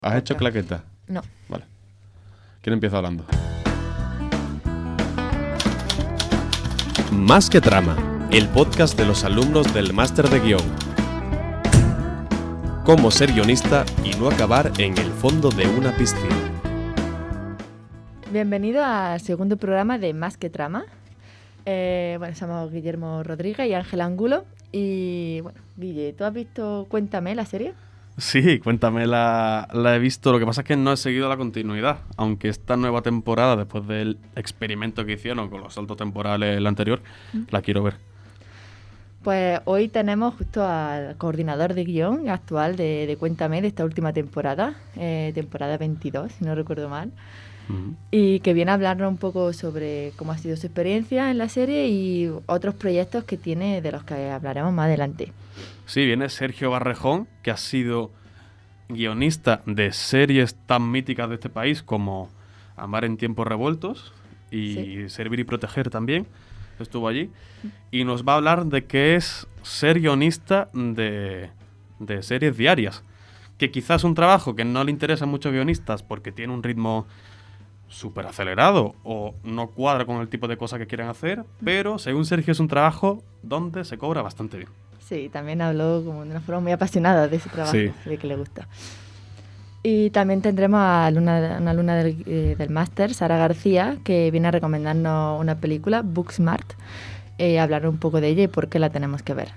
¿Has hecho claqueta? No. Vale. ¿Quién empieza hablando? Más que trama, el podcast de los alumnos del máster de guión. Cómo ser guionista y no acabar en el fondo de una piscina. Bienvenido al segundo programa de Más que trama. Somos Guillermo Rodríguez y Ángel Angulo. Y bueno, Guille, ¿tú has visto Cuéntame, la serie? Sí, Cuéntame, la he visto. Lo que pasa es que no he seguido la continuidad. Aunque esta nueva temporada, después del experimento que hicieron con los saltos temporales la anterior, la quiero ver. Pues hoy tenemos justo al coordinador de guión actual de Cuéntame, de esta última temporada, temporada 22, si no recuerdo mal. Y que viene a hablarnos un poco sobre cómo ha sido su experiencia en la serie y otros proyectos que tiene, de los que hablaremos más adelante. Sí, viene Sergio Barrejón, que ha sido guionista de series tan míticas de este país como Amar en tiempos revueltos y Sí. Servir y proteger también. Estuvo allí. Y nos va a hablar de qué es ser guionista de series diarias. Que quizás es un trabajo que no le interesa a muchos guionistas porque tiene un ritmo súper acelerado o no cuadra con el tipo de cosas que quieren hacer, pero según Sergio es un trabajo donde se cobra bastante bien. Sí, también habló como de una forma muy apasionada de ese trabajo, Sí. de que le gusta. Y también tendremos a una alumna del máster, Sara García, que viene a recomendarnos una película, Booksmart, hablar un poco de ella y por qué la tenemos que ver.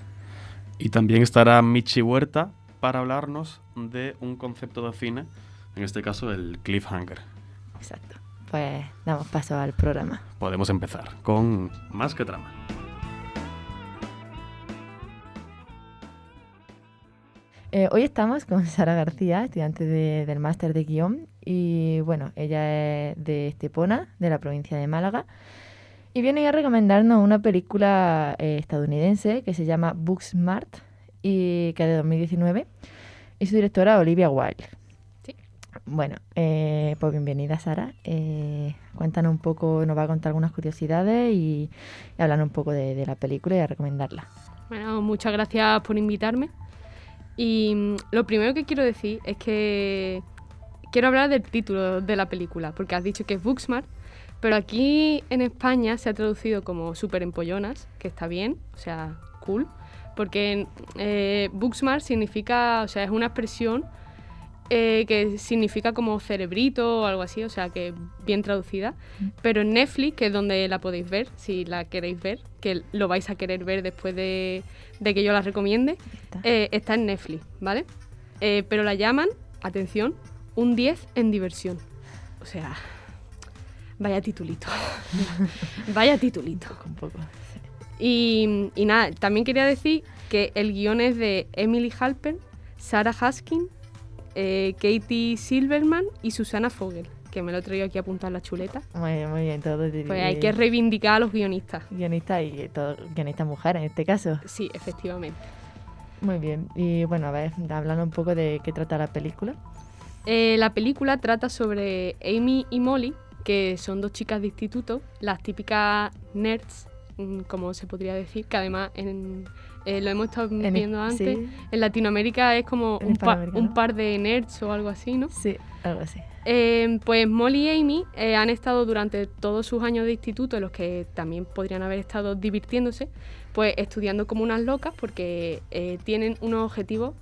Y también estará Michi Huerta para hablarnos de un concepto de cine, en este caso el cliffhanger. Exacto. Pues damos paso al programa. Podemos empezar con Más que trama. Hoy estamos con Sara García, estudiante del máster de guión, y bueno, ella es de Estepona, de la provincia de Málaga, y viene a recomendarnos una película estadounidense que se llama Booksmart, y que es de 2019, y su directora Olivia Wilde. Sí. Bueno, pues bienvenida, Sara. Cuéntanos un poco, nos va a contar algunas curiosidades y hablar un poco de la película y a recomendarla. Bueno, muchas gracias por invitarme. Y lo primero que quiero decir es que quiero hablar del título de la película, porque has dicho que es Booksmart, pero aquí en España se ha traducido como Super Empollonas, que está bien, o sea, cool, porque Booksmart significa, o sea, es una expresión que significa como cerebrito o algo así, o sea, que bien traducida, pero en Netflix, que es donde la podéis ver, si la queréis ver, que lo vais a querer ver después de que yo la recomiende, está en Netflix, ¿vale? Pero la llaman, atención, un 10 en diversión. O sea, vaya titulito. Vaya titulito. Un poco. Y nada, también quería decir que el guión es de Emily Halpern, Sarah Haskin, Katie Silverman y Susana Fogel, que me lo he traído aquí a apuntar la chuleta. Muy bien, todo. Pues hay que reivindicar a los guionistas. Guionista y todo, guionista mujer en este caso. Sí, efectivamente. Muy bien. Y bueno, a ver, hablando un poco de qué trata la película. La película trata sobre Amy y Molly, que son dos chicas de instituto, las típicas nerds, como se podría decir, que además lo hemos estado viendo antes. Sí. En Latinoamérica es como En un par de nerds o algo así, ¿no? Sí, algo así. Pues Molly y Amy han estado durante todos sus años de instituto, en los que también podrían haber estado divirtiéndose, pues estudiando como unas locas, porque tienen unos objetivos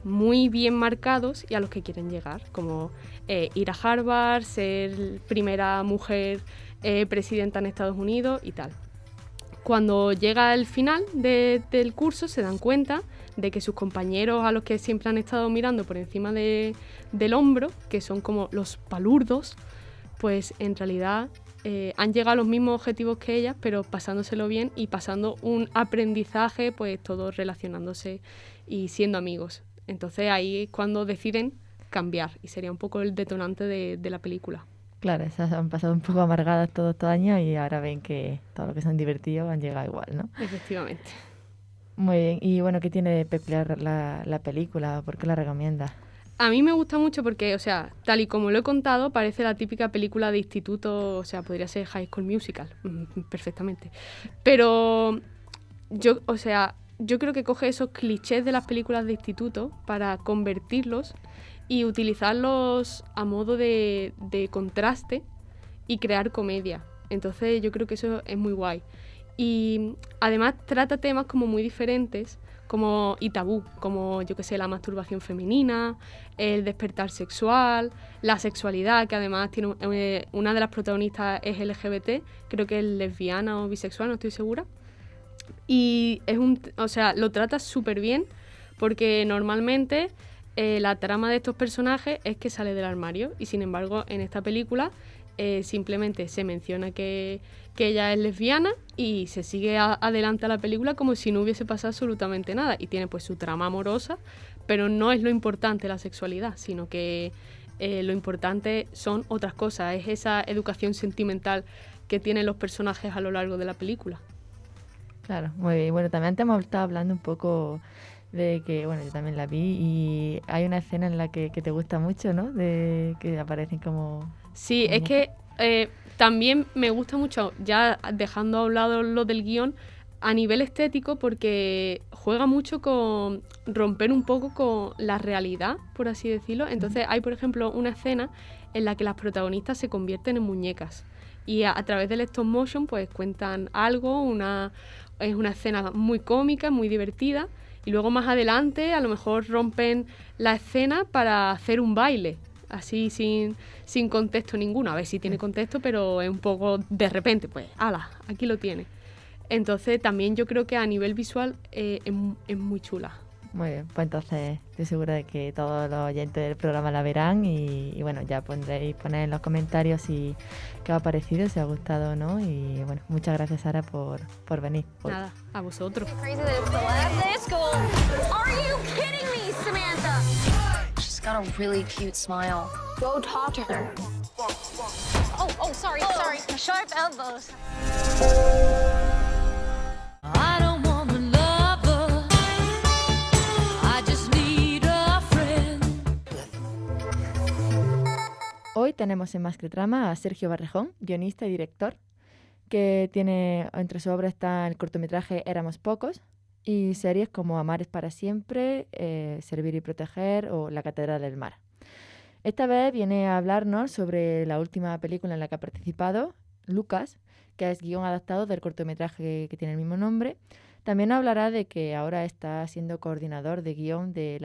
muy bien marcados y a los que quieren llegar, como ir a Harvard, ser primera mujer presidenta en Estados Unidos y tal. Cuando llega el final del curso se dan cuenta de que sus compañeros, a los que siempre han estado mirando por encima del hombro, que son como los palurdos, pues en realidad han llegado a los mismos objetivos que ellas, pero pasándoselo bien y pasando un aprendizaje, pues todos relacionándose y siendo amigos. Entonces ahí es cuando deciden cambiar y sería un poco el detonante de la película. Claro, esas han pasado un poco amargadas todos estos años y ahora ven que todo lo que se han divertido han llegado igual, ¿no? Efectivamente. Muy bien. Y bueno, ¿qué tiene de peculiar la película? ¿Por qué la recomiendas? A mí me gusta mucho porque, o sea, tal y como lo he contado, parece la típica película de instituto, o sea, podría ser High School Musical, perfectamente. Pero yo creo que coge esos clichés de las películas de instituto para convertirlos y utilizarlos a modo de contraste y crear comedia. Entonces yo creo que eso es muy guay. Y además trata temas como muy diferentes y tabú, como yo que sé, la masturbación femenina, el despertar sexual, la sexualidad, que además tiene una de las protagonistas es LGBT, creo que es lesbiana o bisexual, no estoy segura. Y lo trata súper bien porque normalmente la trama de estos personajes es que sale del armario y sin embargo en esta película simplemente se menciona que ella es lesbiana y se sigue adelante a la película como si no hubiese pasado absolutamente nada y tiene pues su trama amorosa, pero no es lo importante la sexualidad, sino que lo importante son otras cosas, es esa educación sentimental que tienen los personajes a lo largo de la película. Claro, muy bien. Bueno, también te hemos estado hablando un poco de que, bueno, yo también la vi y hay una escena en la que te gusta mucho, ¿no? De que aparecen como... Sí, es que también me gusta mucho, ya dejando a un lado lo del guión, a nivel estético, porque juega mucho con romper un poco con la realidad, por así decirlo. Entonces hay, por ejemplo, una escena en la que las protagonistas se convierten en muñecas y a través del stop motion pues cuentan algo, es una escena muy cómica, muy divertida, y luego más adelante a lo mejor rompen la escena para hacer un baile, así sin contexto ninguno. A ver si tiene contexto, pero es un poco de repente, pues, ¡hala! Aquí lo tiene. Entonces también yo creo que a nivel visual es muy chula. Muy bien, pues entonces estoy segura de que todos los oyentes del programa la verán y bueno, ya poner en los comentarios si qué os ha parecido, si os ha gustado o no. Y bueno, muchas gracias, Sara, por venir hoy. Nada, a vosotros. She's got a really cute smile. Go talk to her. Oh, sorry. Sharp elbows. I don't want a lover. I just need a friend. Hoy tenemos en Más que Trama a Sergio Barrejón, guionista y director, que tiene entre su obra está el cortometraje Éramos pocos y series como Amar es para siempre, Servir y proteger o La catedral del mar. Esta vez viene a hablarnos sobre la última película en la que ha participado, Lucas, que es guión adaptado del cortometraje que tiene el mismo nombre. También hablará de que ahora está siendo coordinador de guión de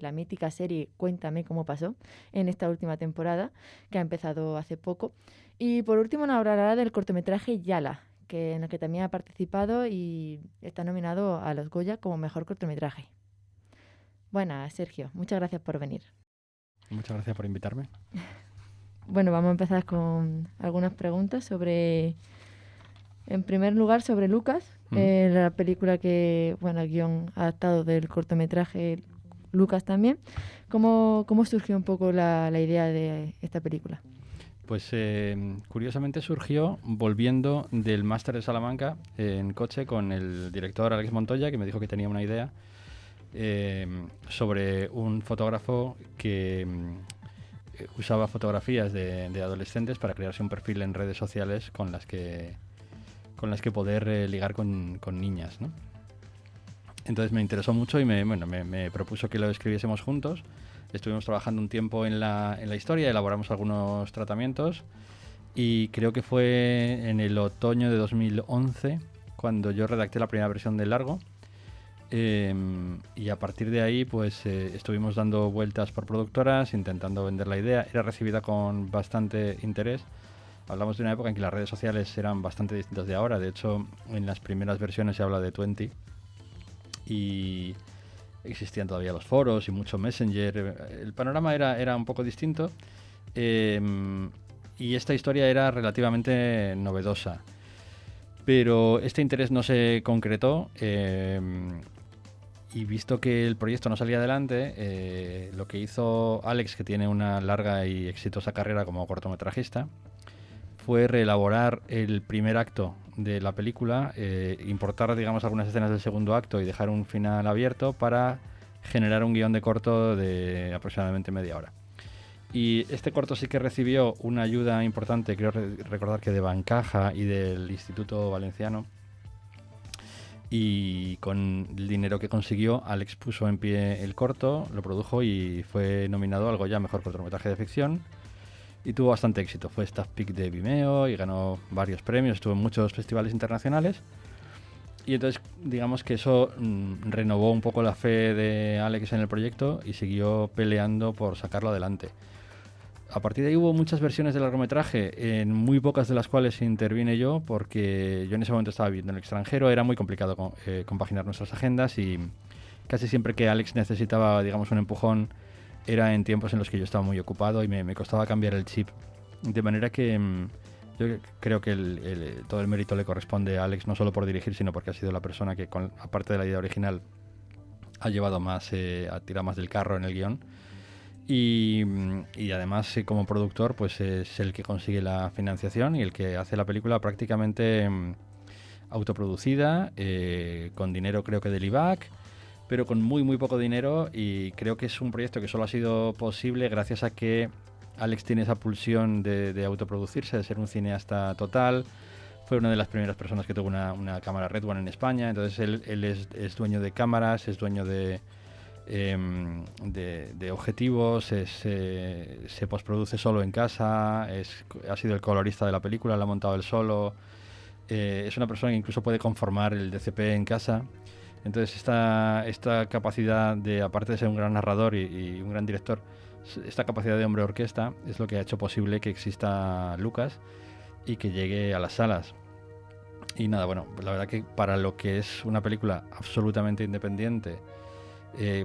la mítica serie Cuéntame cómo pasó, en esta última temporada, que ha empezado hace poco. Y por último nos hablará del cortometraje Yala, en el que también ha participado y está nominado a los Goya como mejor cortometraje. Buenas, Sergio, muchas gracias por venir. Muchas gracias por invitarme. Bueno, vamos a empezar con algunas preguntas en primer lugar, sobre Lucas, la película que, bueno, el guión adaptado del cortometraje Lucas también. ¿Cómo surgió un poco la idea de esta película? Pues curiosamente surgió volviendo del máster de Salamanca en coche con el director Alex Montoya, que me dijo que tenía una idea sobre un fotógrafo que usaba fotografías de adolescentes para crearse un perfil en redes sociales con las que poder ligar con niñas, ¿no? Entonces me interesó mucho y me propuso que lo escribiésemos juntos. Estuvimos trabajando un tiempo en la historia, elaboramos algunos tratamientos y creo que fue en el otoño de 2011 cuando yo redacté la primera versión del largo. Y a partir de ahí pues estuvimos dando vueltas por productoras, intentando vender la idea. Era recibida con bastante interés. Hablamos de una época en que las redes sociales eran bastante distintas de ahora. De hecho, en las primeras versiones se habla de 20 y existían todavía los foros y mucho Messenger. El panorama era un poco distinto y esta historia era relativamente novedosa. Pero este interés no se concretó y visto que el proyecto no salía adelante, lo que hizo Alex, que tiene una larga y exitosa carrera como cortometrajista, fue reelaborar el primer acto de la película, importar, digamos, algunas escenas del segundo acto y dejar un final abierto para generar un guión de corto de aproximadamente media hora. Y este corto sí que recibió una ayuda importante, creo recordar que de Bancaja y del Instituto Valenciano, Y con el dinero que consiguió, Alex puso en pie el corto, lo produjo y fue nominado al Goya a Mejor Cortometraje de Ficción. Y tuvo bastante éxito. Fue Staff Pick de Vimeo y ganó varios premios. Estuvo en muchos festivales internacionales. Y entonces, digamos que eso renovó un poco la fe de Alex en el proyecto y siguió peleando por sacarlo adelante. A partir de ahí hubo muchas versiones del largometraje, en muy pocas de las cuales intervine yo, porque yo en ese momento estaba viviendo en el extranjero, era muy complicado compaginar nuestras agendas y casi siempre que Alex necesitaba, digamos, un empujón, era en tiempos en los que yo estaba muy ocupado y me costaba cambiar el chip. De manera que yo creo que todo el mérito le corresponde a Alex, no solo por dirigir, sino porque ha sido la persona que, aparte de la idea original, ha llevado más, ha tirado más del carro en el guión. Y además, como productor, pues es el que consigue la financiación y el que hace la película prácticamente autoproducida, con dinero creo que del IVAC, pero con muy poco dinero, y creo que es un proyecto que solo ha sido posible gracias a que Alex tiene esa pulsión de autoproducirse, de ser un cineasta total. Fue una de las primeras personas que tuvo una cámara Red One en España, entonces él es dueño de cámaras, es dueño de objetivos, se postproduce solo en casa, ha sido el colorista de la película, la ha montado él solo, es una persona que incluso puede conformar el DCP en casa. Entonces esta capacidad de, aparte de ser un gran narrador y un gran director, esta capacidad de hombre orquesta es lo que ha hecho posible que exista Lucas y que llegue a las salas. Y nada, bueno, pues la verdad que para lo que es una película absolutamente independiente,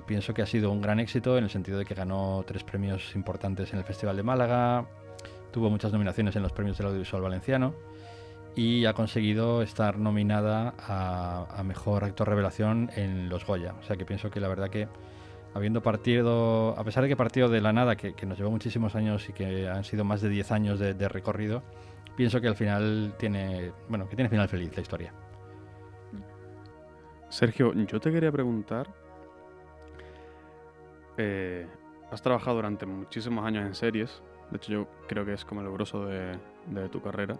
pienso que ha sido un gran éxito en el sentido de que ganó 3 premios importantes en el Festival de Málaga, tuvo muchas nominaciones en los premios del audiovisual valenciano y ha conseguido estar nominada a Mejor Actor Revelación en los Goya. O sea que pienso que la verdad que habiendo partido, a pesar de que partió de la nada, que nos llevó muchísimos años y que han sido más de 10 años de recorrido, pienso que al final tiene final feliz la historia. Sergio, yo te quería preguntar, has trabajado durante muchísimos años en series, de hecho yo creo que es como el grosso de tu carrera,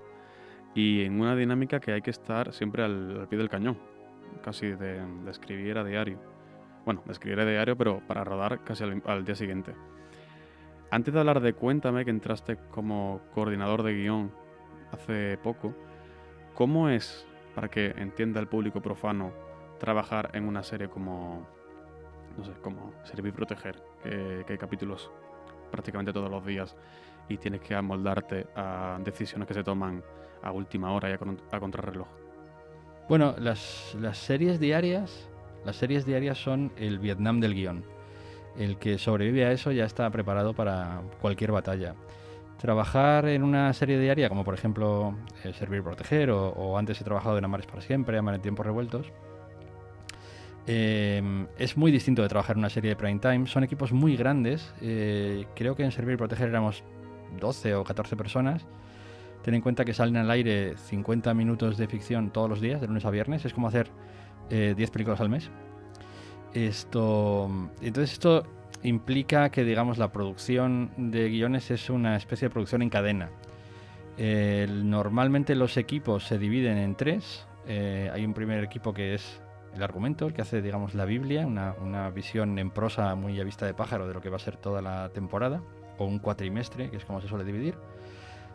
y en una dinámica que hay que estar siempre al pie del cañón, casi de escribir a diario. Bueno, de escribir a diario, pero para rodar casi al día siguiente. Antes de hablar de Cuéntame, que entraste como coordinador de guión hace poco, ¿cómo es, para que entienda el público profano, trabajar en una serie como, no sé, como Servir y Proteger, que hay capítulos prácticamente todos los días y tienes que amoldarte a decisiones que se toman a última hora y a contrarreloj? Bueno, las series diarias son el Vietnam del guión. El que sobrevive a eso ya está preparado para cualquier batalla. Trabajar en una serie diaria, como por ejemplo Servir y Proteger, o antes he trabajado en Amar es para siempre, Amar en tiempos revueltos, es muy distinto de trabajar en una serie de prime time. Son equipos muy grandes. Creo que en Servir y Proteger éramos 12 o 14 personas. Ten en cuenta que salen al aire 50 minutos de ficción todos los días, de lunes a viernes. Es como hacer 10 películas al mes. Entonces esto implica que, digamos, la producción de guiones es una especie de producción en cadena. Normalmente los equipos se dividen en 3. Hay un primer equipo que es el argumento, el que hace, digamos, la Biblia, una visión en prosa muy a vista de pájaro de lo que va a ser toda la temporada, o un cuatrimestre, que es como se suele dividir.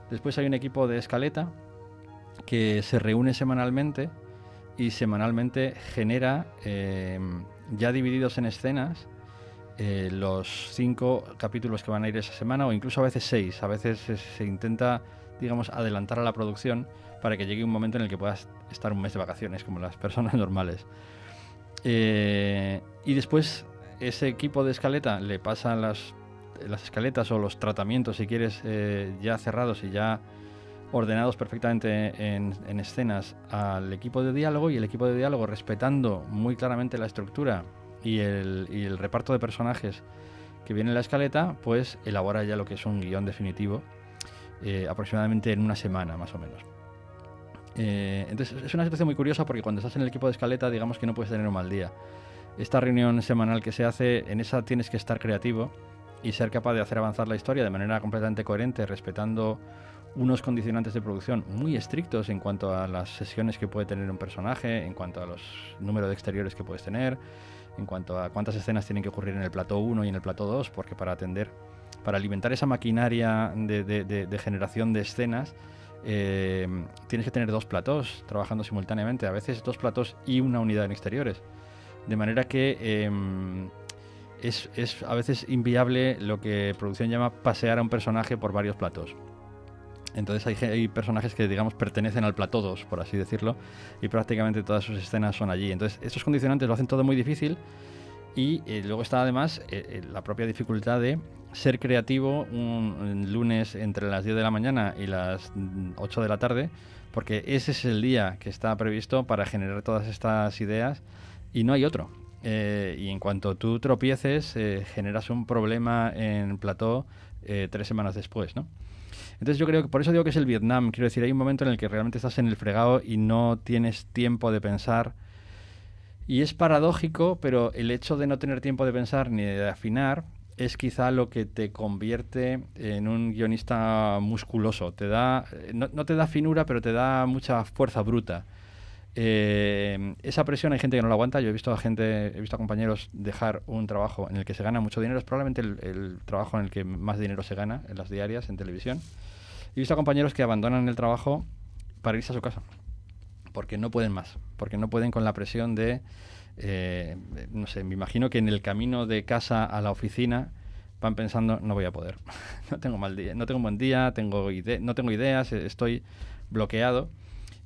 Después hay un equipo de escaleta que se reúne semanalmente y semanalmente genera, ya divididos en escenas, los 5 capítulos que van a ir esa semana, o incluso a veces 6. A veces se intenta, digamos, adelantar a la producción para que llegue un momento en el que puedas estar un mes de vacaciones, como las personas normales. Y después ese equipo de escaleta le pasa las escaletas o los tratamientos, si quieres, ya cerrados y ya ordenados perfectamente en escenas al equipo de diálogo, y el equipo de diálogo, respetando muy claramente la estructura y el reparto de personajes que viene en la escaleta, pues elabora ya lo que es un guión definitivo, aproximadamente en una semana más o menos. Entonces es una situación muy curiosa, porque cuando estás en el equipo de escaleta, digamos que no puedes tener un mal día. Esta reunión semanal que se hace, en esa tienes que estar creativo y ser capaz de hacer avanzar la historia de manera completamente coherente, respetando unos condicionantes de producción muy estrictos en cuanto a las sesiones que puede tener un personaje, en cuanto a los números de exteriores que puedes tener, en cuanto a cuántas escenas tienen que ocurrir en el plató 1 y en el plató 2, porque para alimentar esa maquinaria de generación de escenas, tienes que tener 2 platós trabajando simultáneamente, a veces 2 platós y una unidad en exteriores. De manera que es a veces inviable lo que producción llama pasear a un personaje por varios platós. Entonces hay personajes que, digamos, pertenecen al plató 2, por así decirlo, y prácticamente todas sus escenas son allí. Entonces estos condicionantes lo hacen todo muy difícil y luego está además la propia dificultad de ser creativo un lunes entre las 10 de la mañana y las 8 de la tarde, porque ese es el día que está previsto para generar todas estas ideas y no hay otro. Y en cuanto tú tropieces, generas un problema en plató 3 semanas después, ¿no? Entonces yo creo que por eso digo que es el Vietnam. Quiero decir, hay un momento en el que realmente estás en el fregado y no tienes tiempo de pensar. Y es paradójico, pero el hecho de no tener tiempo de pensar ni de afinar es quizá lo que te convierte en un guionista musculoso. Te da, no te da finura, pero te da mucha fuerza bruta. Esa presión hay gente que no la aguanta. Yo he visto a compañeros dejar un trabajo en el que se gana mucho dinero. Es probablemente el trabajo en el que más dinero se gana en las diarias, en televisión. He visto a compañeros que abandonan el trabajo para irse a su casa porque no pueden más, porque no pueden con la presión de no sé, me imagino que en el camino de casa a la oficina van pensando, no voy a poder, no tengo mal día, no tengo un buen día, no tengo ideas, estoy bloqueado.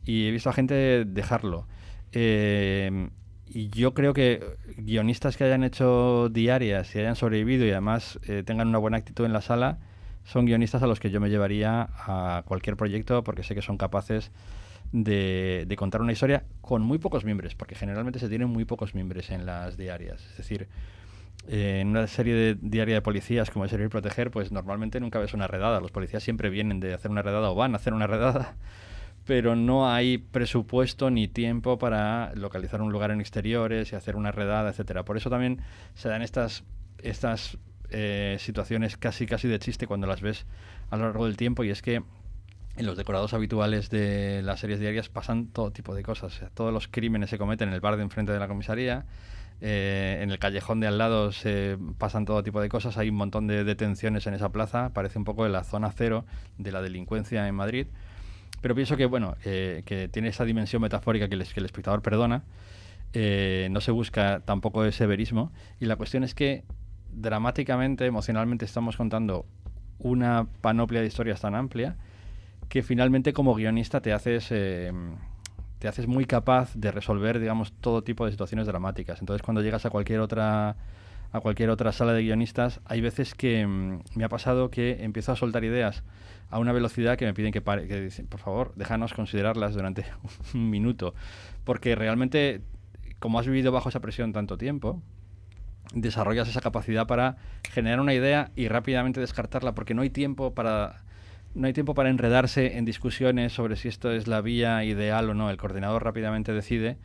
Y he visto a gente dejarlo. Y yo creo que guionistas que hayan hecho diarias y hayan sobrevivido y además tengan una buena actitud en la sala, son guionistas a los que yo me llevaría a cualquier proyecto porque sé que son capaces de contar una historia con muy pocos mimbres, porque generalmente se tienen muy pocos mimbres en las diarias. Es decir, en una serie diaria de policías como es Servir y Proteger, pues normalmente nunca ves una redada. Los policías siempre vienen de hacer una redada o van a hacer una redada, pero no hay presupuesto ni tiempo para localizar un lugar en exteriores y hacer una redada, etcétera. Por eso también se dan estas situaciones casi de chiste cuando las ves a lo largo del tiempo, y es que en los decorados habituales de las series diarias pasan todo tipo de cosas. O sea, todos los crímenes se cometen en el bar de enfrente de la comisaría, en el callejón de al lado se pasan todo tipo de cosas, hay un montón de detenciones en esa plaza, parece un poco la zona cero de la delincuencia en Madrid. Pero pienso que, bueno, que tiene esa dimensión metafórica que el espectador perdona. No se busca tampoco ese verismo. Y la cuestión es que dramáticamente, emocionalmente, estamos contando una panoplia de historias tan amplia que finalmente como guionista te haces muy capaz de resolver, digamos, todo tipo de situaciones dramáticas. Entonces, cuando llegas a cualquier otra sala de guionistas, hay veces que me ha pasado que empiezo a soltar ideas a una velocidad que me piden que pare, que dicen, por favor, déjanos considerarlas durante un minuto, porque realmente, como has vivido bajo esa presión tanto tiempo, desarrollas esa capacidad para generar una idea y rápidamente descartarla, porque no hay tiempo para enredarse en discusiones sobre si esto es la vía ideal o no. El coordinador rápidamente decide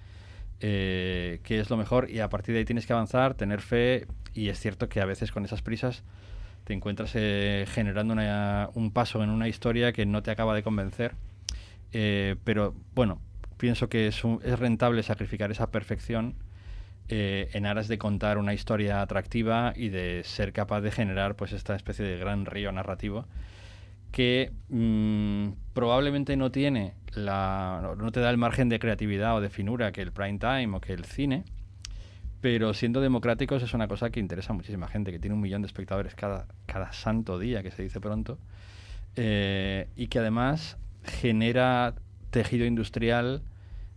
qué es lo mejor y a partir de ahí tienes que avanzar, tener fe, y es cierto que a veces con esas prisas te encuentras generando un paso en una historia que no te acaba de convencer, pero bueno, pienso que es rentable sacrificar esa perfección en aras de contar una historia atractiva y de ser capaz de generar pues esta especie de gran río narrativo que probablemente no te da el margen de creatividad o de finura que el prime time o que el cine, pero siendo democráticos es una cosa que interesa a muchísima gente, que tiene 1 millón de espectadores cada santo día, que se dice pronto, y que además genera tejido industrial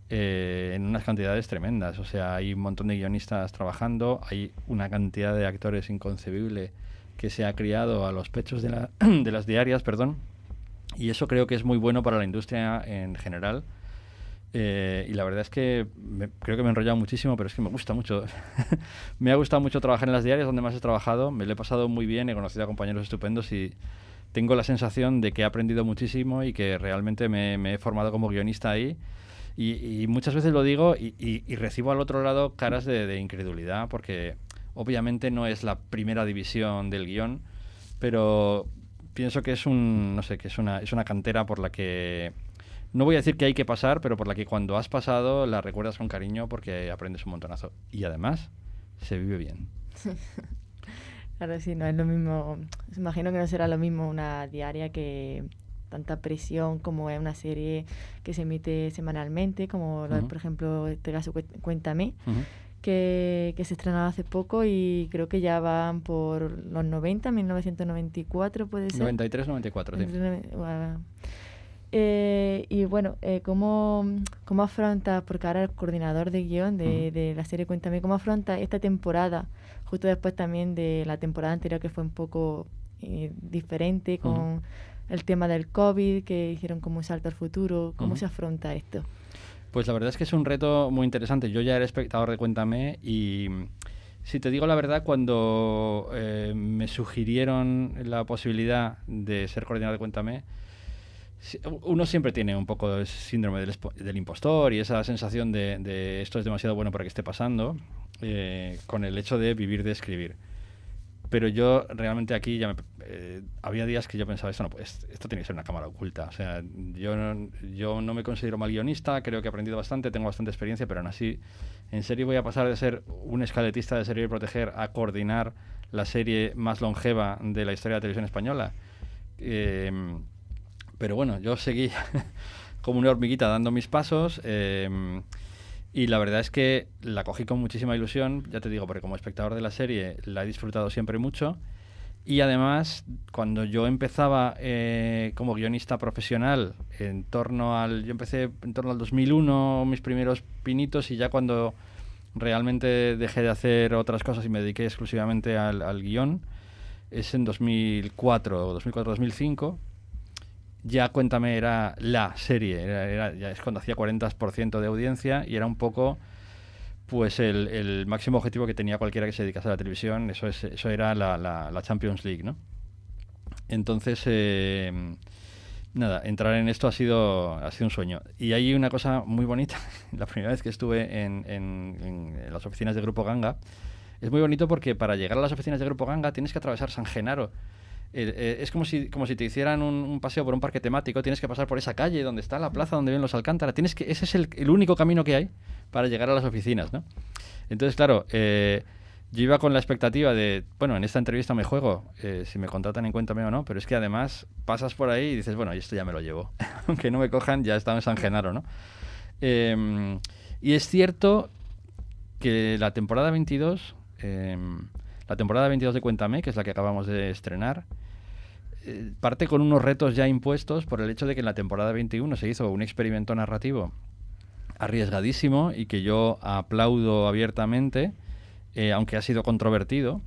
en unas cantidades tremendas. O sea, hay un montón de guionistas trabajando, hay una cantidad de actores inconcebible que se ha criado a los pechos de las diarias, perdón, y eso creo que es muy bueno para la industria en general. Y la verdad es que creo que me he enrollado muchísimo, pero es que me gusta mucho. Me ha gustado mucho trabajar en las diarias donde más he trabajado, me lo he pasado muy bien, he conocido a compañeros estupendos y tengo la sensación de que he aprendido muchísimo y que realmente me he formado como guionista ahí. Y muchas veces lo digo y recibo al otro lado caras de incredulidad, porque obviamente no es la primera división del guión, pero pienso que es no sé, que es una cantera por la que no voy a decir que hay que pasar, pero por la que cuando has pasado la recuerdas con cariño porque aprendes un montonazo. Y además se vive bien. Claro, sí, no es lo mismo. Imagino que no será lo mismo una diaria que tanta presión como es una serie que se emite semanalmente, como lo es, por ejemplo, este caso Cuéntame, que se estrenaba hace poco y creo que ya van por los 90, 1994 puede ser. 93, 94, sí. Y bueno, ¿cómo afrontas, porque ahora el coordinador de guión de la serie Cuéntame, cómo afrontas esta temporada, justo después también de la temporada anterior que fue un poco diferente con el tema del COVID, que hicieron como un salto al futuro? ¿Cómo se afronta esto? Pues la verdad es que es un reto muy interesante. Yo ya era espectador de Cuéntame y, si te digo la verdad, cuando me sugirieron la posibilidad de ser coordinador de Cuéntame, uno siempre tiene un poco el síndrome del impostor y esa sensación de esto es demasiado bueno para que esté pasando, con el hecho de vivir de escribir. Pero yo realmente aquí había días que yo pensaba, esto tiene que ser una cámara oculta. O sea, yo no me considero mal guionista, creo que he aprendido bastante, tengo bastante experiencia, pero aún así, ¿en serio voy a pasar de ser un escaletista de Servir y Proteger a coordinar la serie más longeva de la historia de la televisión española? Pero bueno, yo seguí como una hormiguita dando mis pasos. Y la verdad es que la cogí con muchísima ilusión, ya te digo, porque como espectador de la serie la he disfrutado siempre mucho. Y además, cuando yo empezaba como guionista profesional, yo empecé en torno al 2001, mis primeros pinitos, y ya cuando realmente dejé de hacer otras cosas y me dediqué exclusivamente al guión, es en 2004-2005. Ya Cuéntame era la serie, ya es cuando hacía 40% de audiencia y era un poco pues el máximo objetivo que tenía cualquiera que se dedicase a la televisión. Eso era la Champions League, ¿no? Entonces, nada, entrar en esto ha sido un sueño. Y hay una cosa muy bonita. La primera vez que estuve en las oficinas de Grupo Ganga, es muy bonito porque para llegar a las oficinas de Grupo Ganga tienes que atravesar San Genaro. Es como si te hicieran un paseo por un parque temático. Tienes que pasar por esa calle donde está la plaza donde viven los Alcántara. Ese es el único camino que hay para llegar a las oficinas, ¿no? Entonces, claro, yo iba con la expectativa de, bueno, en esta entrevista me juego si me contratan en Cuéntame o no, pero es que además pasas por ahí y dices, bueno, y esto ya me lo llevo. Aunque no me cojan, ya estaba en San Genaro, ¿no? Y es cierto que la temporada 22 de Cuéntame, que es la que acabamos de estrenar, parte con unos retos ya impuestos por el hecho de que en la temporada 21 se hizo un experimento narrativo arriesgadísimo y que yo aplaudo abiertamente, aunque ha sido controvertido,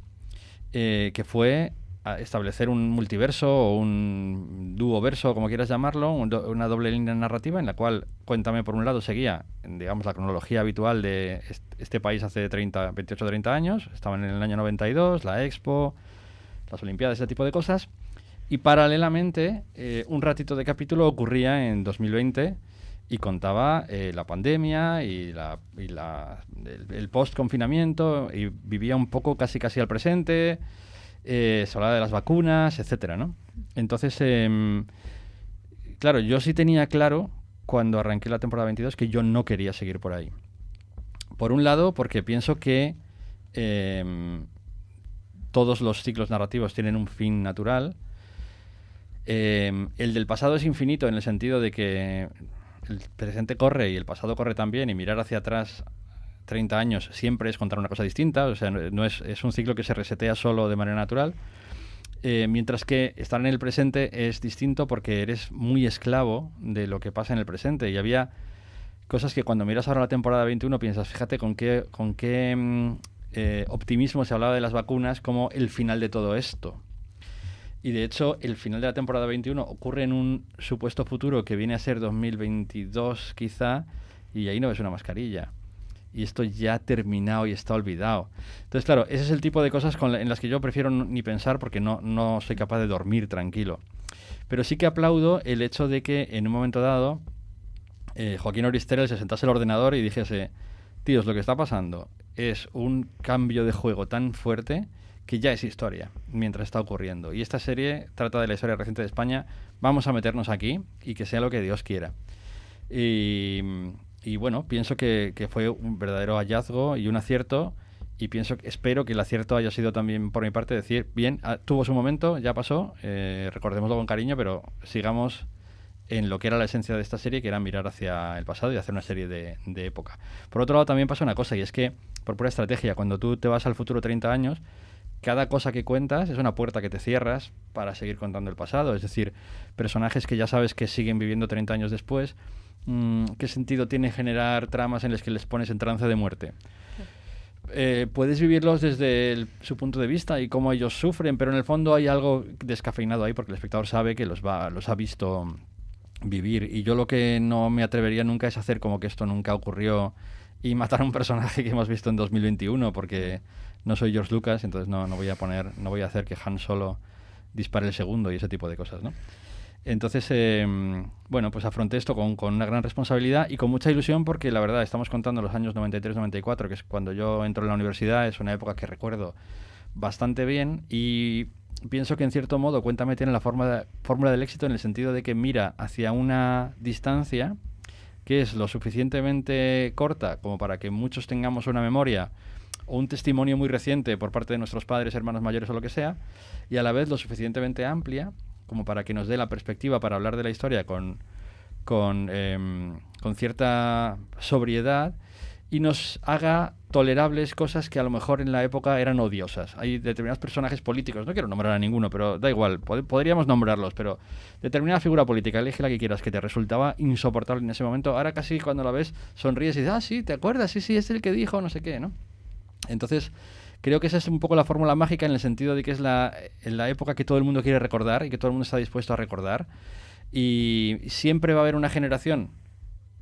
que fue establecer un multiverso o un dúo-verso, como quieras llamarlo, una doble línea narrativa en la cual Cuéntame, por un lado, seguía, digamos, la cronología habitual de este país hace 28-30 años. Estaban en el año 92, la Expo, las Olimpiadas, ese tipo de cosas. Y paralelamente, un ratito de capítulo ocurría en 2020 y contaba la pandemia y el post-confinamiento, y vivía un poco casi al presente. Se hablaba de las vacunas, etcétera, ¿no? Entonces, claro, yo sí tenía claro cuando arranqué la temporada 22 que yo no quería seguir por ahí. Por un lado, porque pienso que todos los ciclos narrativos tienen un fin natural. El del pasado es infinito en el sentido de que el presente corre y el pasado corre también, y mirar hacia atrás 30 años siempre es contar una cosa distinta. O sea, no es un ciclo que se resetea solo de manera natural. Mientras que estar en el presente es distinto porque eres muy esclavo de lo que pasa en el presente. Y había cosas que cuando miras ahora la temporada 21 piensas, fíjate con qué optimismo se hablaba de las vacunas como el final de todo esto. Y de hecho, el final de la temporada 21 ocurre en un supuesto futuro que viene a ser 2022 quizá, y ahí no ves una mascarilla. Y esto ya ha terminado y está olvidado. Entonces, claro, ese es el tipo de cosas en las que yo prefiero ni pensar porque no soy capaz de dormir tranquilo. Pero sí que aplaudo el hecho de que en un momento dado Joaquín Oristerel se sentase al ordenador y dijese, tíos, lo que está pasando es un cambio de juego tan fuerte que ya es historia mientras está ocurriendo. Y esta serie trata de la historia reciente de España. Vamos a meternos aquí y que sea lo que Dios quiera. Y bueno, pienso que fue un verdadero hallazgo y un acierto. Y espero que el acierto haya sido también por mi parte decir, bien, tuvo su momento, ya pasó, recordémoslo con cariño, pero sigamos en lo que era la esencia de esta serie, que era mirar hacia el pasado y hacer una serie de época. Por otro lado, también pasa una cosa, y es que, por pura estrategia, cuando tú te vas al futuro 30 años, cada cosa que cuentas es una puerta que te cierras para seguir contando el pasado. Es decir, personajes que ya sabes que siguen viviendo 30 años después, ¿qué sentido tiene generar tramas en las que les pones en trance de muerte? Puedes vivirlos desde su punto de vista y cómo ellos sufren, pero en el fondo hay algo descafeinado ahí porque el espectador sabe que los ha visto vivir. Y yo lo que no me atrevería nunca es hacer como que esto nunca ocurrió y matar a un personaje que hemos visto en 2021, porque no soy George Lucas, entonces no voy a hacer que Han Solo dispare el segundo y ese tipo de cosas, ¿no? Entonces, bueno, pues afronté esto con una gran responsabilidad y con mucha ilusión, porque la verdad estamos contando los años 93-94, que es cuando yo entro en la universidad, es una época que recuerdo bastante bien y pienso que en cierto modo Cuéntame tiene la fórmula del éxito en el sentido de que mira hacia una distancia que es lo suficientemente corta como para que muchos tengamos una memoria o un testimonio muy reciente por parte de nuestros padres, hermanos mayores o lo que sea, y a la vez lo suficientemente amplia como para que nos dé la perspectiva para hablar de la historia con cierta sobriedad y nos haga tolerables cosas que a lo mejor en la época eran odiosas. Hay determinados personajes políticos, no quiero nombrar a ninguno, pero da igual, podríamos nombrarlos, pero determinada figura política, elige la que quieras, que te resultaba insoportable en ese momento, ahora casi cuando la ves sonríes y dices, sí, ¿te acuerdas? Sí, es el que dijo no sé qué, ¿no? Entonces, creo que esa es un poco la fórmula mágica en el sentido de que es la época que todo el mundo quiere recordar y que todo el mundo está dispuesto a recordar. Y siempre va a haber una generación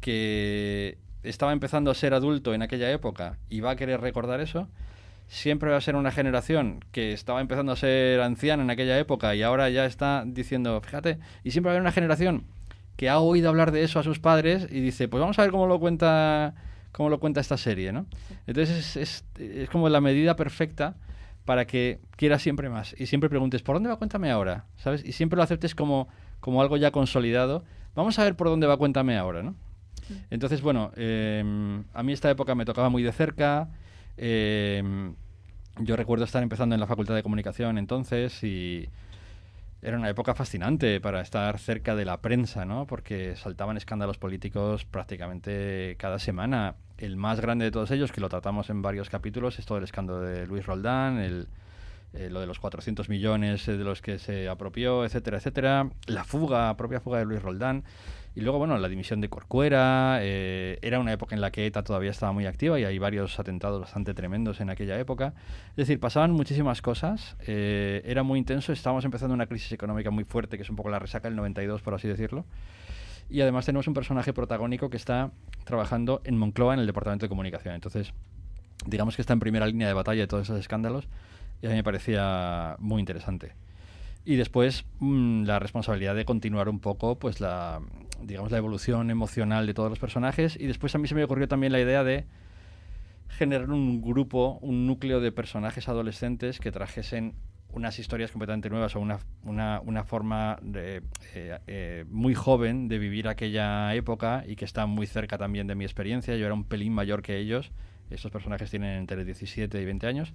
que estaba empezando a ser adulto en aquella época y va a querer recordar eso. Siempre va a ser una generación que estaba empezando a ser anciana en aquella época y ahora ya está diciendo, fíjate, y siempre va a haber una generación que ha oído hablar de eso a sus padres y dice, pues vamos a ver cómo lo cuenta esta serie, ¿no? Entonces es como la medida perfecta para que quieras siempre más y siempre preguntes, ¿por dónde va Cuéntame ahora? ¿Sabes? Y siempre lo aceptes como algo ya consolidado. Vamos a ver por dónde va Cuéntame ahora, ¿no? Entonces, bueno, a mí esta época me tocaba muy de cerca. Yo recuerdo estar empezando en la Facultad de Comunicación entonces y era una época fascinante para estar cerca de la prensa, ¿no? Porque saltaban escándalos políticos prácticamente cada semana. El más grande de todos ellos, que lo tratamos en varios capítulos, es todo el escándalo de Luis Roldán, lo de los 400 millones de los que se apropió, etcétera, etcétera. La propia fuga de Luis Roldán. Y luego, bueno, la dimisión de Corcuera. Era una época en la que ETA todavía estaba muy activa y hay varios atentados bastante tremendos en aquella época. Es decir, pasaban muchísimas cosas. Era muy intenso. Estábamos empezando una crisis económica muy fuerte, que es un poco la resaca del 92, por así decirlo. Y además tenemos un personaje protagónico que está trabajando en Moncloa, en el Departamento de Comunicación. Entonces, digamos que está en primera línea de batalla de todos esos escándalos y a mí me parecía muy interesante. Y después la responsabilidad de continuar un poco pues la evolución emocional de todos los personajes. Y después a mí se me ocurrió también la idea de generar un núcleo de personajes adolescentes que trajesen unas historias completamente nuevas o una forma muy joven de vivir aquella época y que está muy cerca también de mi experiencia. Yo era un pelín mayor que ellos. Estos personajes tienen entre 17 y 20 años.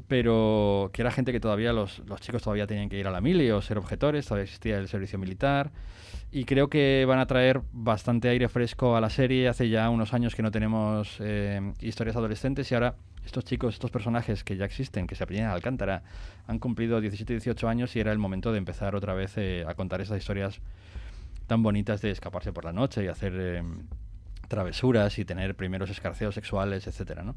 Pero que era gente que todavía, los chicos todavía tenían que ir a la mili o ser objetores, todavía existía el servicio militar. Y creo que van a traer bastante aire fresco a la serie. Hace ya unos años que no tenemos historias adolescentes y ahora estos chicos, estos personajes que ya existen, que se apellidan Alcántara, han cumplido 17 y 18 años y era el momento de empezar otra vez a contar esas historias tan bonitas de escaparse por la noche y hacer travesuras y tener primeros escarceos sexuales, etcétera, ¿no?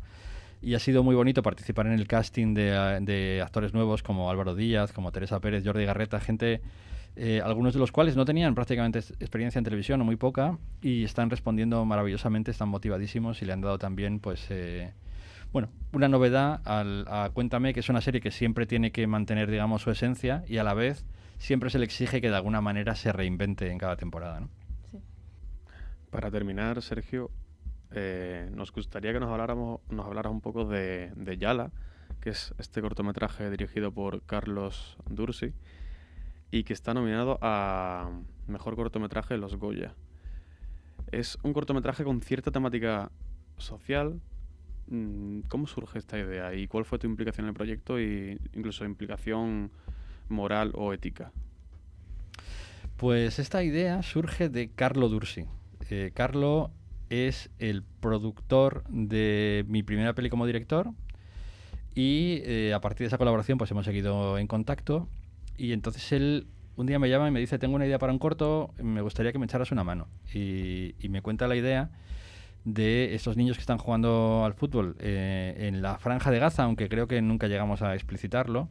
Y ha sido muy bonito participar en el casting de actores nuevos como Álvaro Díaz, como Teresa Pérez, Jordi Garreta, gente, algunos de los cuales no tenían prácticamente experiencia en televisión o muy poca y están respondiendo maravillosamente, están motivadísimos y le han dado también pues una novedad a Cuéntame, que es una serie que siempre tiene que mantener, digamos, su esencia y a la vez siempre se le exige que de alguna manera se reinvente en cada temporada, ¿no? Sí. Para terminar, Sergio, nos gustaría que nos hablaras un poco de Yala, que es este cortometraje dirigido por Carlos Dursi y que está nominado a Mejor Cortometraje de los Goya. Es un cortometraje con cierta temática social. ¿Cómo surge esta idea y cuál fue tu implicación en el proyecto e incluso implicación moral o ética? Pues esta idea surge de Carlo Dursi. Carlo es el productor de mi primera peli como director y a partir de esa colaboración pues hemos seguido en contacto y entonces él un día me llama y me dice: tengo una idea para un corto, me gustaría que me echaras una mano, y me cuenta la idea de estos niños que están jugando al fútbol en la Franja de Gaza, aunque creo que nunca llegamos a explicitarlo,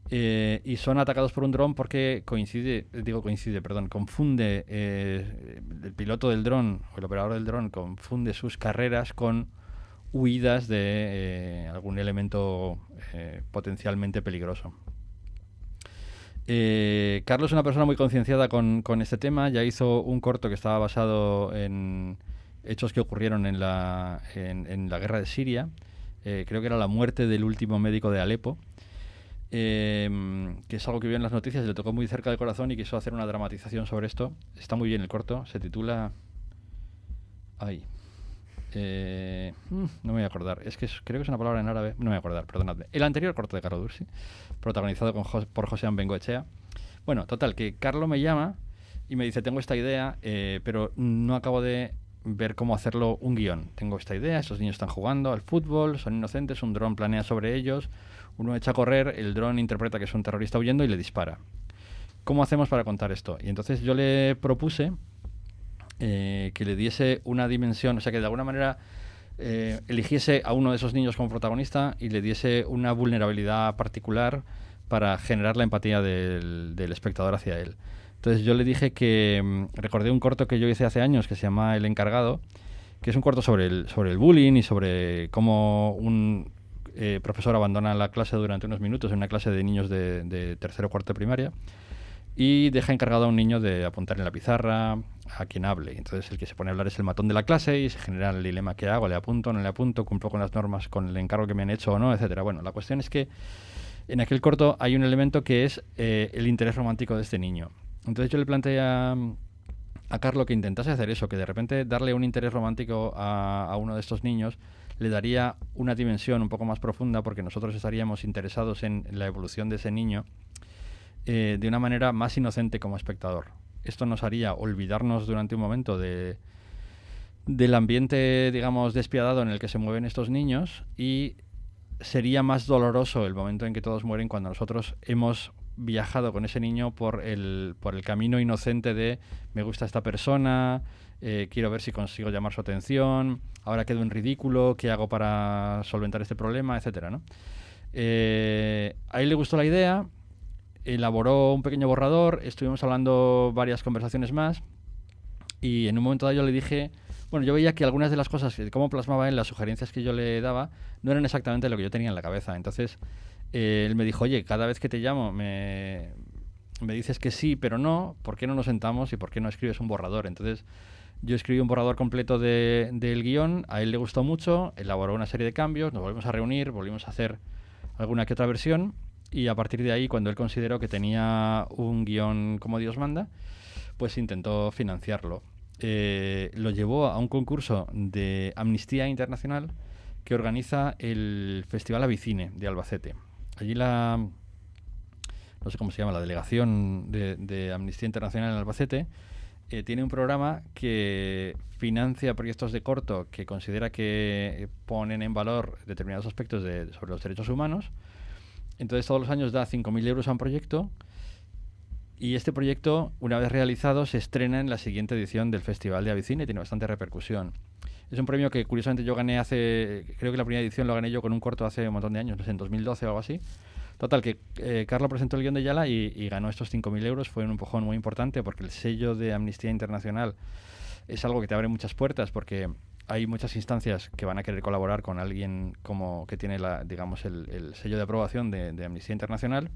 y son atacados por un dron porque confunde el piloto del dron o el operador del dron confunde sus carreras con huidas de algún elemento potencialmente peligroso. Carlos es una persona muy concienciada con este tema. Ya hizo un corto que estaba basado en hechos que ocurrieron en la guerra de Siria. Creo que era la muerte del último médico de Alepo, que es algo que vio en las noticias y le tocó muy cerca del corazón y quiso hacer una dramatización sobre esto. Está muy bien el corto, se titula... no me voy a acordar, creo que es una palabra en árabe, no me voy a acordar, perdonadme. El anterior corto de Carlo Dursi, protagonizado por Josean Bengoechea. Bueno, total, que Carlo me llama y me dice: tengo esta idea, pero no acabo de ver cómo hacerlo un guión. Tengo esta idea, estos niños están jugando al fútbol, son inocentes, un dron planea sobre ellos, uno echa a correr, el dron interpreta que es un terrorista huyendo y le dispara. ¿Cómo hacemos para contar esto? Y entonces yo le propuse que le diese una dimensión, o sea, que de alguna manera eligiese a uno de esos niños como protagonista y le diese una vulnerabilidad particular para generar la empatía del espectador hacia él. Entonces yo le dije que recordé un corto que yo hice hace años que se llama El Encargado, que es un corto sobre el bullying y sobre cómo un profesor abandona la clase durante unos minutos en una clase de niños de tercero o cuarto de primaria y deja encargado a un niño de apuntar en la pizarra a quien hable. Entonces el que se pone a hablar es el matón de la clase y se genera el dilema: ¿qué hago? ¿Le apunto? ¿No le apunto? ¿Cumplo con las normas, con el encargo que me han hecho o no? Etcétera. Bueno, la cuestión es que en aquel corto hay un elemento que es el interés romántico de este niño. Entonces yo le planteé a Carlo que intentase hacer eso, que de repente darle un interés romántico a uno de estos niños le daría una dimensión un poco más profunda, porque nosotros estaríamos interesados en la evolución de ese niño de una manera más inocente como espectador. Esto nos haría olvidarnos durante un momento del ambiente, digamos, despiadado en el que se mueven estos niños, y sería más doloroso el momento en que todos mueren cuando nosotros hemos viajado con ese niño por el camino inocente de: me gusta esta persona, quiero ver si consigo llamar su atención, ahora quedo en ridículo, ¿qué hago para solventar este problema? Etcétera, ¿no? A él le gustó la idea, elaboró un pequeño borrador, estuvimos hablando varias conversaciones más y en un momento dado yo le dije... Bueno, yo veía que algunas de las cosas, cómo plasmaba él, las sugerencias que yo le daba, no eran exactamente lo que yo tenía en la cabeza. Entonces, él me dijo: oye, cada vez que te llamo me dices que sí, pero no, ¿por qué no nos sentamos y por qué no escribes un borrador? Entonces, yo escribí un borrador completo del guión, a él le gustó mucho, elaboró una serie de cambios, nos volvimos a reunir, volvimos a hacer alguna que otra versión, y a partir de ahí, cuando él consideró que tenía un guión como Dios manda, pues intentó financiarlo. Lo llevó a un concurso de Amnistía Internacional que organiza el Festival Avicine de Albacete. Allí no sé cómo se llama, la delegación de Amnistía Internacional en Albacete tiene un programa que financia proyectos de corto que considera que ponen en valor determinados aspectos sobre los derechos humanos. Entonces todos los años da 5.000 euros a un proyecto. Y este proyecto, una vez realizado, se estrena en la siguiente edición del Festival de Avicine y tiene bastante repercusión. Es un premio que, curiosamente, yo gané creo que la primera edición lo gané yo con un corto hace un montón de años, no sé, en 2012 o algo así. Total, que Carlo presentó el guión de Yala y ganó estos 5.000 euros. Fue un empujón muy importante porque el sello de Amnistía Internacional es algo que te abre muchas puertas, porque hay muchas instancias que van a querer colaborar con alguien como que tiene el sello de aprobación de Amnistía Internacional.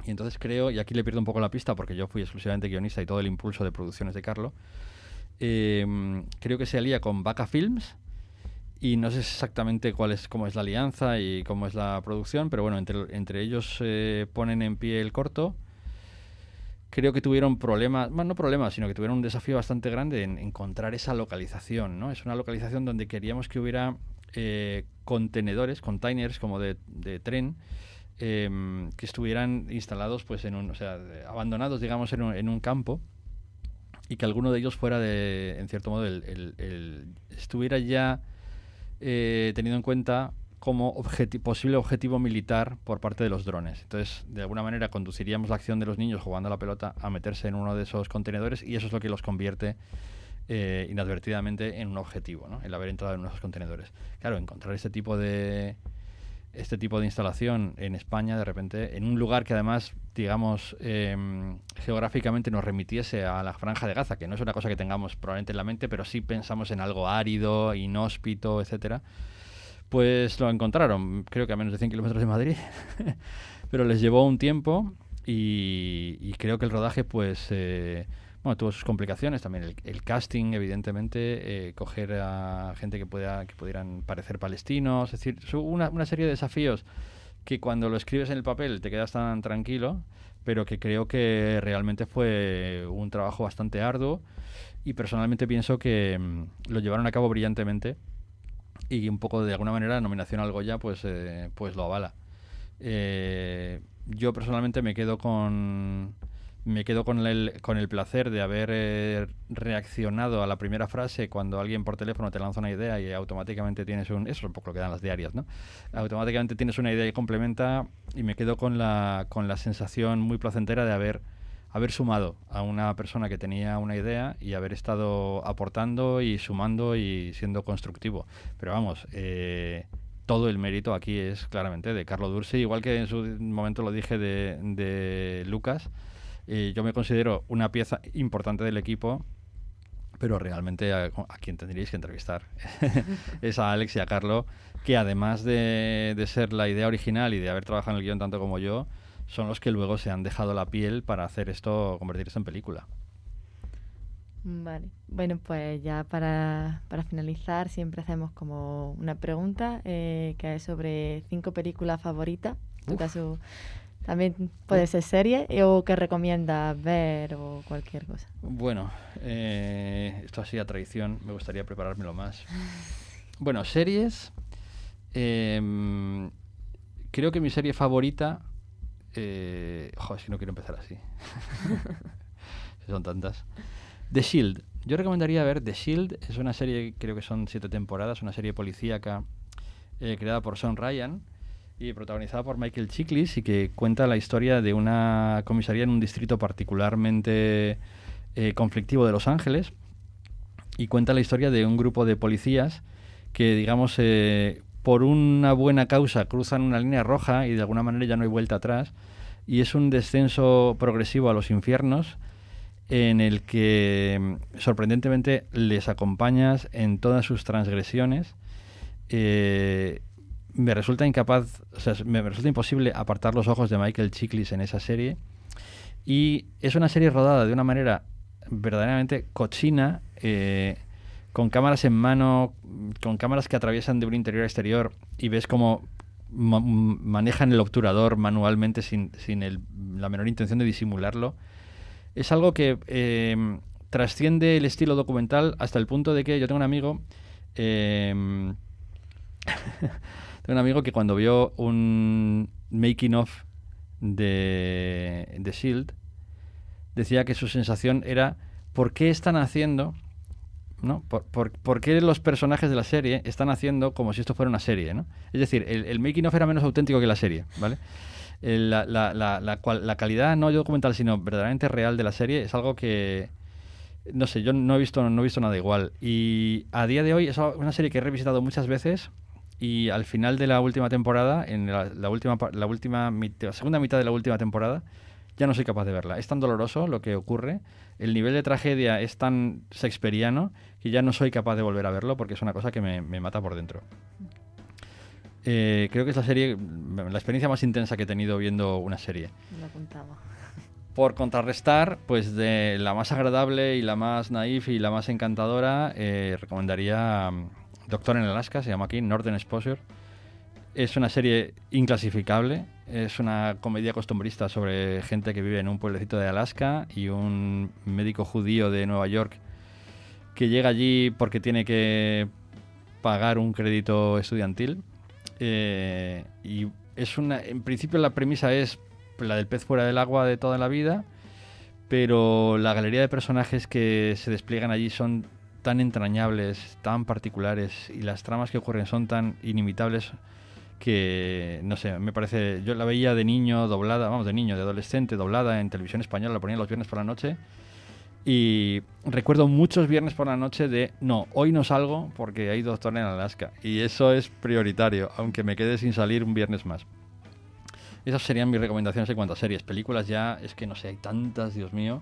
Y entonces creo, y aquí le pierdo un poco la pista porque yo fui exclusivamente guionista y todo el impulso de producciones de Carlo, creo que se alía con Vaca Films y no sé exactamente cómo es la alianza y cómo es la producción, pero bueno, entre ellos ponen en pie el corto. Creo que tuvieron problemas, bueno, no problemas, sino que tuvieron un desafío bastante grande en encontrar esa localización, ¿no? Es una localización donde queríamos que hubiera containers como de tren, que estuvieran instalados pues abandonados, digamos, en un campo, y que alguno de ellos fuera en cierto modo, estuviera ya tenido en cuenta como posible objetivo militar por parte de los drones. Entonces, de alguna manera, conduciríamos la acción de los niños jugando a la pelota a meterse en uno de esos contenedores, y eso es lo que los convierte inadvertidamente en un objetivo, ¿no? El haber entrado en uno de esos contenedores. Claro, encontrar este tipo de instalación en España, de repente, en un lugar que además, digamos, geográficamente nos remitiese a la Franja de Gaza, que no es una cosa que tengamos probablemente en la mente, pero sí pensamos en algo árido, inhóspito, etcétera. Pues lo encontraron, creo que a menos de 100 kilómetros de Madrid, pero les llevó un tiempo, y creo que el rodaje, pues, tuvo sus complicaciones también. El casting, evidentemente, coger a gente que pudieran parecer palestinos, es decir, una serie de desafíos que cuando lo escribes en el papel te quedas tan tranquilo, pero que creo que realmente fue un trabajo bastante arduo, y personalmente pienso que lo llevaron a cabo brillantemente, y un poco de alguna manera la nominación al Goya pues lo avala. Yo personalmente me quedo con el placer de haber reaccionado a la primera frase cuando alguien por teléfono te lanza una idea y automáticamente tienes eso es un poco lo que dan las diarias, ¿no? Automáticamente tienes una idea y complementa, y me quedo con la sensación muy placentera de haber sumado a una persona que tenía una idea y haber estado aportando y sumando y siendo constructivo. Pero vamos, todo el mérito aquí es claramente de Carlo Dursi, igual que en su momento lo dije de Lucas. Yo me considero una pieza importante del equipo, pero realmente a quien tendríais que entrevistar es a Alex y a Carlo, que además de ser la idea original y de haber trabajado en el guión tanto como yo, son los que luego se han dejado la piel para hacer esto, convertir esto en película. Vale. Bueno, pues ya para finalizar siempre hacemos como una pregunta que es sobre 5 películas favoritas. En tu caso también puede ser serie o que recomiendas ver o cualquier cosa. Bueno, esto así a traición, me gustaría preparármelo más. Bueno, series. Creo que mi serie favorita... es que no quiero empezar así. Son tantas. The Shield. Yo recomendaría ver The Shield. Es una serie, creo que son 7 temporadas, una serie policíaca creada por Sean Ryan y protagonizada por Michael Chiklis, y que cuenta la historia de una comisaría en un distrito particularmente conflictivo de Los Ángeles, y cuenta la historia de un grupo de policías que, digamos, por una buena causa cruzan una línea roja y de alguna manera ya no hay vuelta atrás, y es un descenso progresivo a los infiernos en el que sorprendentemente les acompañas en todas sus transgresiones. Me resulta imposible apartar los ojos de Michael Chiklis en esa serie, y es una serie rodada de una manera verdaderamente cochina, con cámaras en mano, con cámaras que atraviesan de un interior a exterior, y ves cómo manejan el obturador manualmente sin la menor intención de disimularlo. Es algo que trasciende el estilo documental hasta el punto de que yo tengo un amigo que cuando vio un making of de Shield decía que su sensación era ¿por qué están haciendo, ¿no? ¿Por qué los personajes de la serie están haciendo como si esto fuera una serie, ¿no? Es decir, el making of era menos auténtico que la serie, ¿vale? La calidad no documental sino verdaderamente real de la serie es algo que no sé, yo no he visto nada igual, y a día de hoy es una serie que he revisitado muchas veces, y al final de la última temporada, en la segunda mitad de la última temporada, ya no soy capaz de verla. Es tan doloroso lo que ocurre, el nivel de tragedia es tan shakespeariano que ya no soy capaz de volver a verlo, porque es una cosa que me mata por dentro. Creo que es la experiencia más intensa que he tenido viendo una serie. Lo apuntaba. Por contrarrestar, pues de la más agradable y la más naif y la más encantadora, recomendaría Doctor en Alaska, se llama aquí, Northern Exposure. Es una serie inclasificable, es una comedia costumbrista sobre gente que vive en un pueblecito de Alaska y un médico judío de Nueva York que llega allí porque tiene que pagar un crédito estudiantil. Y en principio la premisa es la del pez fuera del agua de toda la vida, pero la galería de personajes que se despliegan allí son tan entrañables, tan particulares, y las tramas que ocurren son tan inimitables que, no sé, me parece... Yo la veía de niño doblada, de adolescente doblada en televisión española, la ponía los viernes por la noche, y recuerdo muchos viernes por la noche de, no, hoy no salgo porque hay Doctor en Alaska, y eso es prioritario, aunque me quede sin salir un viernes más. Esas serían mis recomendaciones en cuanto a series. Películas ya, es que no sé, hay tantas, Dios mío,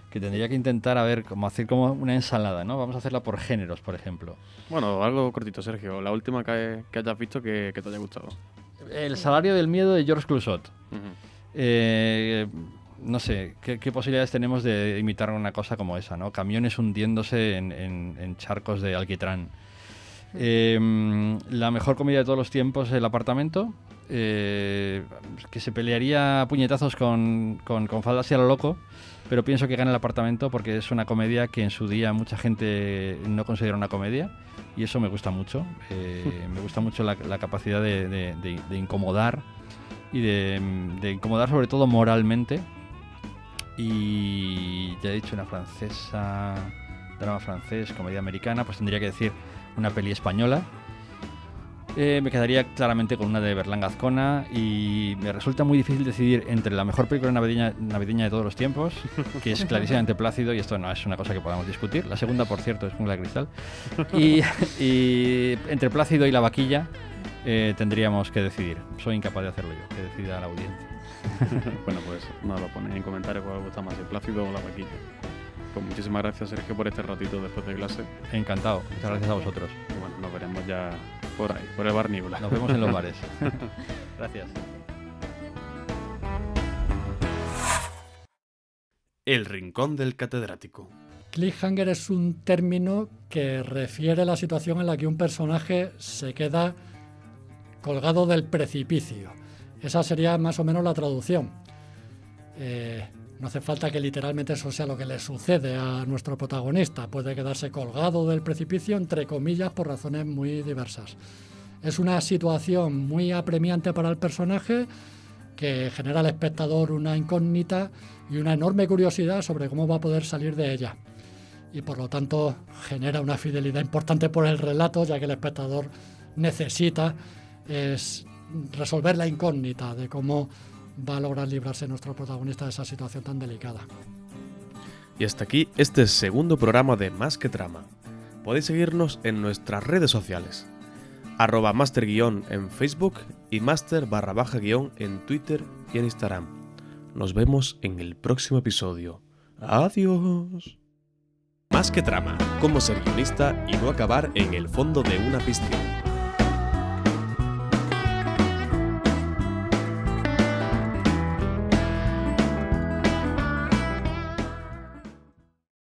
que tendría que intentar hacer como una ensalada, ¿no? Vamos a hacerla por géneros, por ejemplo. Bueno, algo cortito, Sergio. La última que hayas visto que te haya gustado. El salario del miedo de Georges Clouzot. Ujú. No sé, ¿qué posibilidades tenemos de imitar una cosa como esa, ¿no? Camiones hundiéndose en charcos de alquitrán. La mejor comedia de todos los tiempos, El apartamento, que se pelearía a puñetazos con faldas y a lo loco, pero pienso que gana El apartamento porque es una comedia que en su día mucha gente no considera una comedia, y eso me gusta mucho. Me gusta mucho la capacidad de incomodar, y de incomodar sobre todo moralmente. Y ya he dicho, una francesa, drama francés, comedia americana, pues tendría que decir una peli española. Me quedaría claramente con una de Berlanga Azcona, y me resulta muy difícil decidir entre la mejor película navideña de todos los tiempos, que es clarísimamente Plácido, y esto no es una cosa que podamos discutir. La segunda, por cierto, es Jungla de Cristal. Y entre Plácido y La Vaquilla tendríamos que decidir. Soy incapaz de hacerlo yo, que decida la audiencia. Bueno, pues nada, lo ponéis en comentarios cuál os gusta más, El Plácido o La Vaquilla. Pues muchísimas gracias, Sergio, por este ratito después de clase. Encantado, muchas gracias a vosotros. Y bueno, nos veremos ya por ahí, por el bar Niebla. Nos vemos en los bares. Gracias. El rincón del catedrático. Cliffhanger es un término que refiere a la situación en la que un personaje se queda colgado del precipicio. Esa sería más o menos la traducción. No hace falta que literalmente eso sea lo que le sucede a nuestro protagonista. Puede quedarse colgado del precipicio, entre comillas, por razones muy diversas. Es una situación muy apremiante para el personaje, que genera al espectador una incógnita y una enorme curiosidad sobre cómo va a poder salir de ella. Y por lo tanto genera una fidelidad importante por el relato, ya que el espectador necesita resolver la incógnita de cómo va a lograr librarse nuestro protagonista de esa situación tan delicada. Y hasta aquí este segundo programa de Más que Trama. Podéis seguirnos en nuestras redes sociales. @master- en Facebook y master_- en Twitter y en Instagram. Nos vemos en el próximo episodio. Adiós. Más que Trama. Cómo ser guionista y no acabar en el fondo de una piscina.